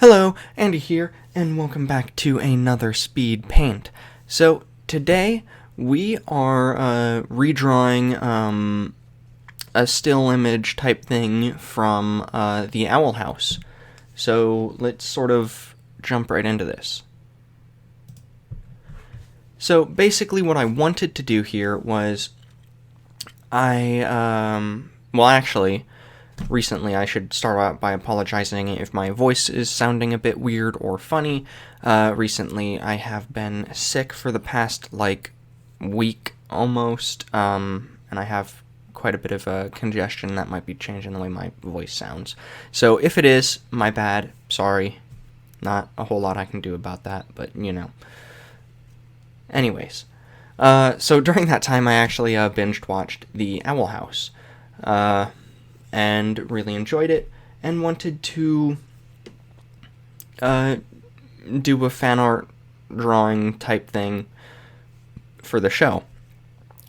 Hello, Andy here, and welcome back to another Speedpaint. So, today we are redrawing a still image type thing from the Owl House. So, let's sort of jump right into this. So, basically what I wanted to do here was recently, I should start out by apologizing if my voice is sounding a bit weird or funny. Recently, I have been sick for the past, week almost, and I have quite a bit of a congestion that might be changing the way my voice sounds. So if it is, my bad, sorry. Not a whole lot I can do about that, but, Anyways, so during that time, I actually binged watched The Owl House. And really enjoyed it, and wanted to do a fan art drawing type thing for the show,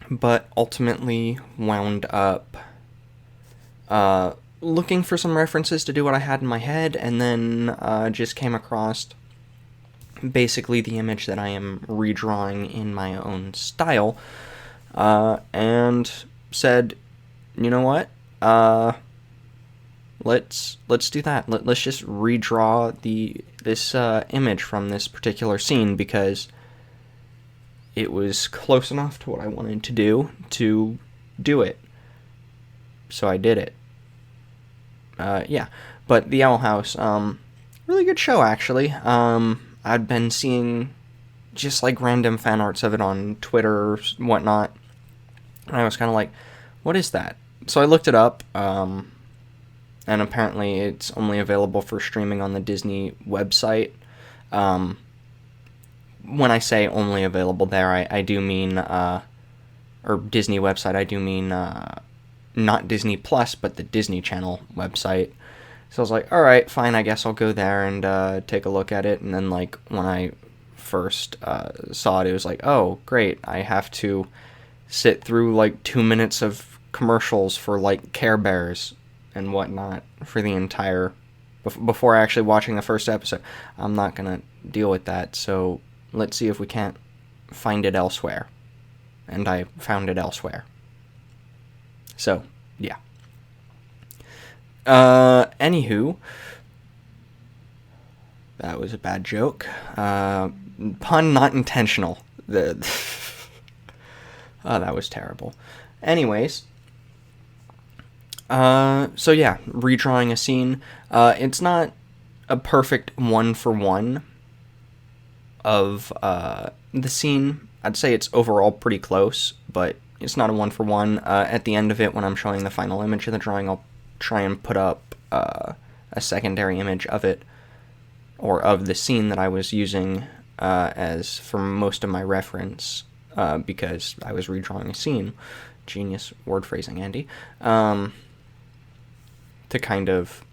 but ultimately wound up looking for some references to do what I had in my head, and then just came across basically the image that I am redrawing in my own style, and said, you know what? Let's do that. Let's just redraw this image from this particular scene, because it was close enough to what I wanted to do it. So I did it. Yeah. But The Owl House, really good show, actually. I'd been seeing just random fan arts of it on Twitter or whatnot, and I was kind of like, what is that? So I looked it up, and apparently it's only available for streaming on the Disney website. When I say only available there, I do mean, or Disney website, I do mean not Disney Plus, but the Disney Channel website. So I was like, alright, fine, I guess I'll go there and take a look at it. And then, when I first saw it was like, oh, great, I have to sit through, 2 minutes of commercials for Care Bears and whatnot for the entire before actually watching the first episode. I'm not gonna deal with that, so let's see if we can't find it elsewhere. And I found it elsewhere. So yeah. Anywho, that was a bad joke. Pun not intentional. Oh, that was terrible. Anyways. So yeah, redrawing a scene. It's not a perfect one-for-one of the scene. I'd say it's overall pretty close, but it's not a one-for-one. At the end of it, when I'm showing the final image of the drawing, I'll try and put up a secondary image of it, or of the scene that I was using as for most of my reference, because I was redrawing a scene. Genius word phrasing, Andy. To kind of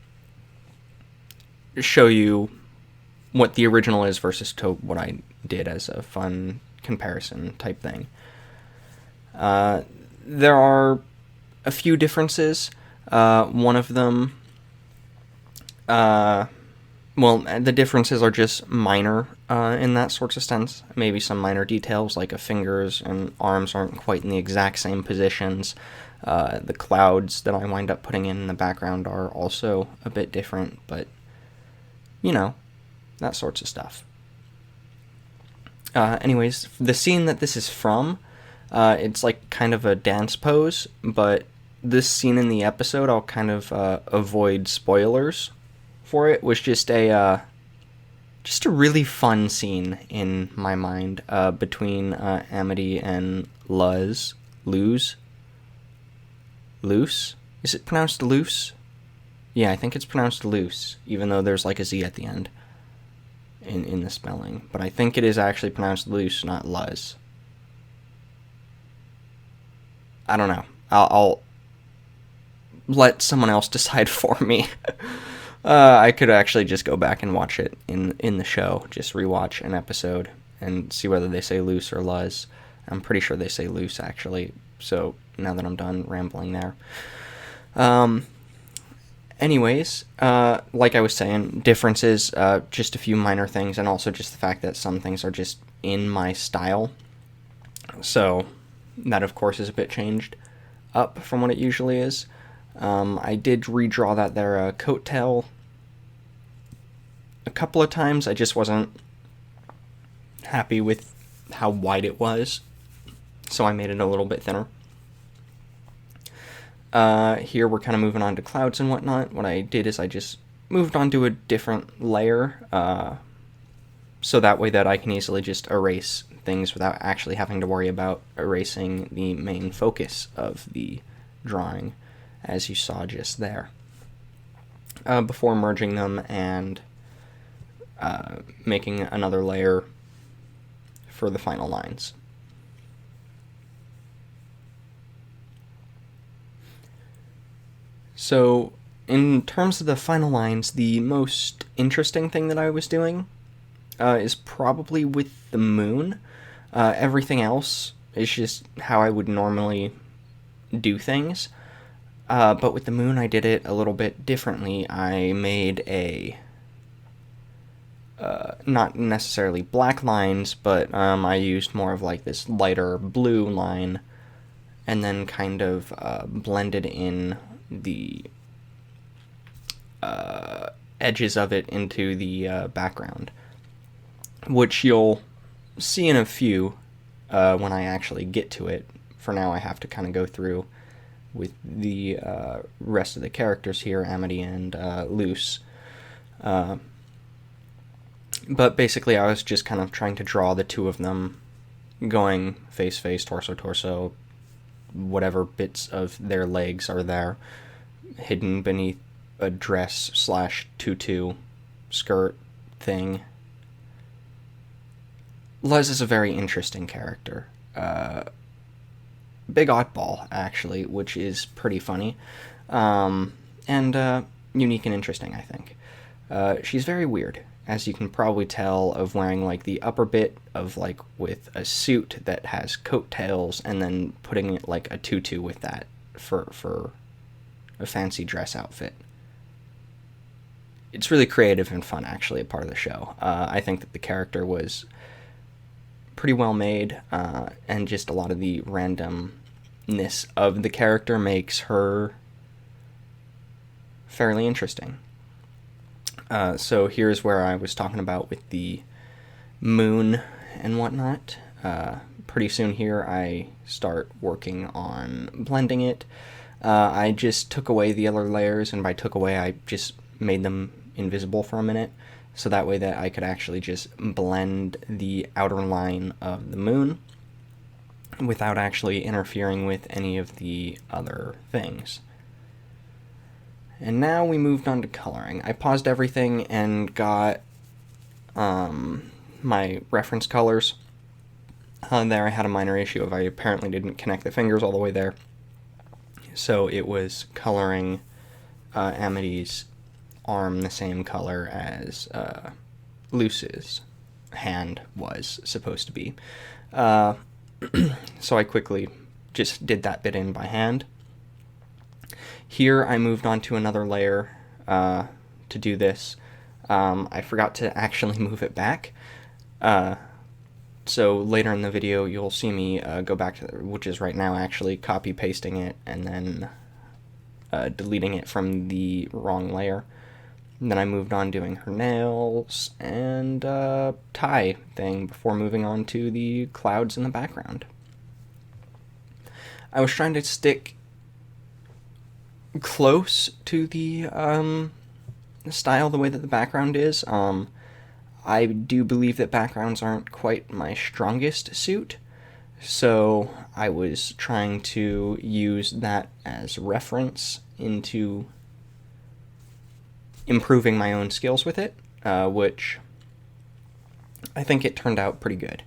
show you what the original is versus to what I did as a fun comparison type thing. There are a few differences. One of them, the differences are just minor in that sort of sense. Maybe some minor details, like fingers and arms aren't quite in the exact same positions. The clouds that I wind up putting in the background are also a bit different, but, that sorts of stuff. Anyways, the scene that this is from, it's kind of a dance pose, but this scene in the episode, I'll kind of avoid spoilers for it, was just a really fun scene in my mind, between Amity and Luz. Loose? Is it pronounced loose? Yeah, I think it's pronounced loose, even though there's a Z at the end in the spelling. But I think it is actually pronounced loose, not Luz. I don't know. I'll let someone else decide for me. I could actually just go back and watch it in the show, just rewatch an episode and see whether they say loose or Luz. I'm pretty sure they say loose, actually, so now that I'm done rambling there. Anyways, like I was saying, differences, just a few minor things, and also just the fact that some things are just in my style. So that, of course, is a bit changed up from what it usually is. I did redraw that there coattail a couple of times. I just wasn't happy with how wide it was, so I made it a little bit thinner. Here we're kind of moving on to clouds and whatnot. What I did is I just moved on to a different layer, so that way that I can easily just erase things without actually having to worry about erasing the main focus of the drawing, as you saw just there. Before merging them and making another layer for the final lines. So, in terms of the final lines, the most interesting thing that I was doing is probably with the moon. Everything else is just how I would normally do things. But with the moon, I did it a little bit differently. I made not necessarily black lines, but I used more of like this lighter blue line, and then kind of blended in the edges of it into the background, which you'll see in a few when I actually get to it. For now, I have to kind of go through with the rest of the characters here, Amity and Luce. But basically, I was just kind of trying to draw the two of them going face, torso, whatever bits of their legs are there, hidden beneath a dress / tutu skirt thing. Les is a very interesting character. Big oddball, actually, which is pretty funny. And unique and interesting, I think. She's very weird, as you can probably tell of wearing like the upper bit of like with a suit that has coattails and then putting it like a tutu with that for a fancy dress outfit. It's really creative and fun, actually, a part of the show. I think that the character was pretty well made, and just a lot of the randomness of the character makes her fairly interesting. So here's where I was talking about with the moon and whatnot. Pretty soon here I start working on blending it. I just took away the other layers, and by took away I just made them invisible for a minute, so that way that I could actually just blend the outer line of the moon without actually interfering with any of the other things. And now we moved on to coloring. I paused everything and got my reference colors. There I had a minor issue of I apparently didn't connect the fingers all the way there. So it was coloring Amity's arm the same color as Luce's hand was supposed to be. So I quickly just did that bit in by hand. Here I moved on to another layer to do this. I forgot to actually move it back. So later in the video you'll see me go back to, which is right now actually, copy pasting it and then deleting it from the wrong layer. And then I moved on doing her nails and tie thing before moving on to the clouds in the background. I was trying to stick close to the style, the way that the background is. I do believe that backgrounds aren't quite my strongest suit, so I was trying to use that as reference into improving my own skills with it, which I think it turned out pretty good.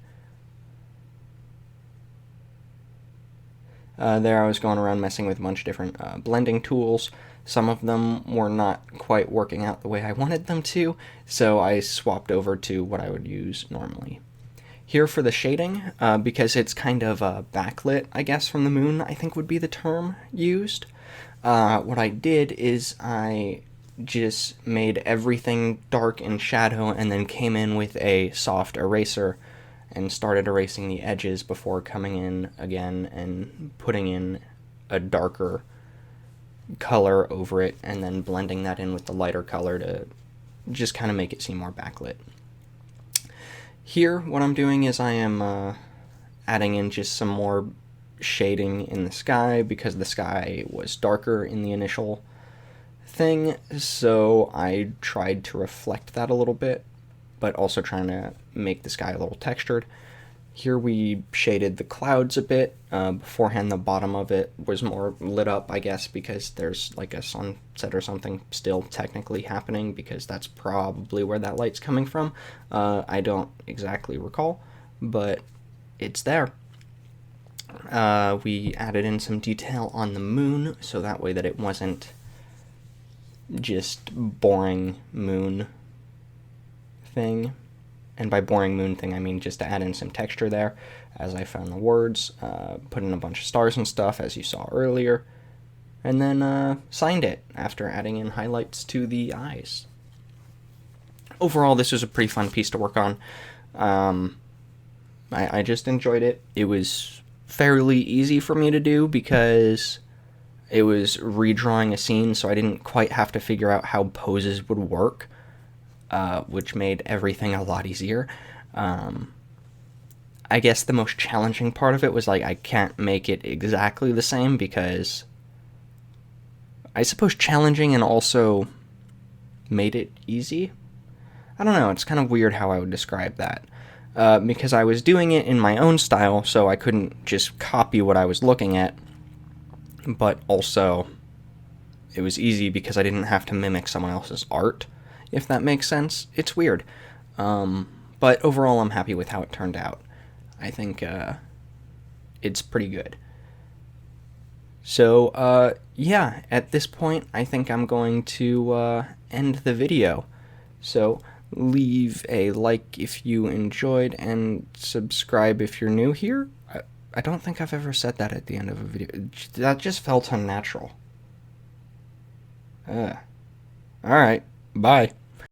There I was going around messing with a bunch of different blending tools. Some of them were not quite working out the way I wanted them to, so I swapped over to what I would use normally. Here for the shading, because it's kind of backlit, I guess, from the moon, I think would be the term used. What I did is I just made everything dark in shadow and then came in with a soft eraser and started erasing the edges before coming in again and putting in a darker color over it and then blending that in with the lighter color to just kind of make it seem more backlit. Here, what I'm doing is I am adding in just some more shading in the sky because the sky was darker in the initial thing, so I tried to reflect that a little bit, but also trying to make the sky a little textured. Here we shaded the clouds a bit. Beforehand, the bottom of it was more lit up, I guess, because there's like a sunset or something still technically happening, because that's probably where that light's coming from. I don't exactly recall, but it's there. We added in some detail on the moon, so that way that it wasn't just boring moon thing. And by boring moon thing, I mean just to add in some texture there, as I found the words, put in a bunch of stars and stuff, as you saw earlier, and then signed it after adding in highlights to the eyes. Overall, this was a pretty fun piece to work on. I just enjoyed it. It was fairly easy for me to do because it was redrawing a scene, so I didn't quite have to figure out how poses would work. Which made everything a lot easier. I guess the most challenging part of it was, like, I can't make it exactly the same because I suppose challenging and also made it easy? I don't know, it's kind of weird how I would describe that. Because I was doing it in my own style, so I couldn't just copy what I was looking at, but also it was easy because I didn't have to mimic someone else's art. If that makes sense. It's weird. But overall, I'm happy with how it turned out. I think it's pretty good. So, yeah, at this point, I think I'm going to end the video. So, leave a like if you enjoyed, and subscribe if you're new here. I don't think I've ever said that at the end of a video. That just felt unnatural. Alright, bye.